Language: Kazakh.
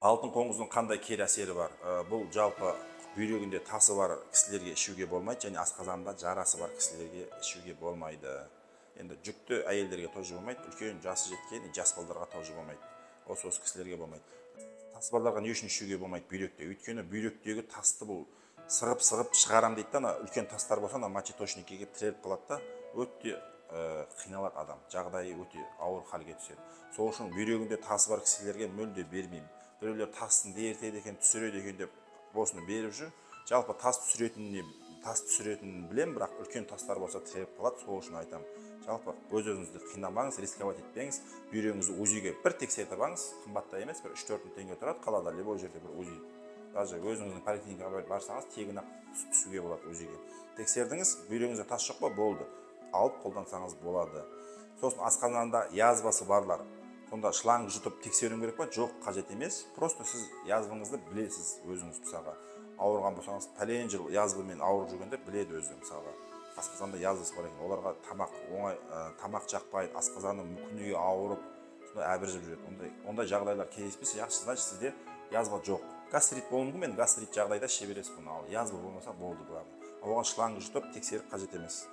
Алтын қоңыздың қандай кері әсері бар? Бұл жалпы бүйрегінде тасы бар кісілерге ішуге болмайды, және асқазанында жарасы бар кісілерге ішуге болмайды. Енді жүкті әйелдерге тоже болмайды, үлкен жасы жеткен жас балдарға тоже болмайды. Осы кісілерге болмайды. Тасы барларға не үшін ішуге болмайды бүйректе? Өйткені бүйректегі тасты бұл сығып шығарам дейді да, үлкен тастар болса, мочеточникке келіп тіреліп қалады да, өте қиналады адам, жағдайы өте ауыр халге түседі. Сол үшін бүйрегінде тасы бар кісілерге мүлде бермеймін. Біреулер тасын ертеді екен, түсіреді екен деп осыны беріп жүр. Жалпы тас түсіретінін білем, бірақ үлкен тастар болса тіреліп қалады, сол үшін айтамын. Жалпы өз-өзіңізді қинамаңыз, рисковать етпеңіз. Бүйрегіңізді УЗИге бір тексертіп алыңыз, қымбатта емес, бір 3-4 мың теңге тұрады, қалада любой жерде бір УЗИ. Даже өзіңіздің поликлиникаға барсаңыз, тегін түсуге болады УЗИге. Тексердіңіз, бүйрегіңізде тас жоқ па, болды. Алып қолдансаңыз болады. Сосын асқазанында язвасы барлар. Сонда шланг жұтып тексеру керек па? Жоқ, қажет емес. Просто сіз язваңызды білесіз өзіңіз. Мысалға ауырған болсаңыз, пәлен жыл язвамен ауырып жүргенде біледі өзі. Мысалға асқазанда язвасы бар екен. Оларға тамақ жақпайды, асқазаны күніге ауырып, сонда әбіржіп жүреді. Ондай жағдайлар кездеспесе, yaxshi, значит, сізде язва жоқ. Гастрит болуы мүмкін, мен гастрит жағдайда шебересіз бұны. Ал язва болмаса болды, главное. Оған шланг жұтып тексеріп қажет емес.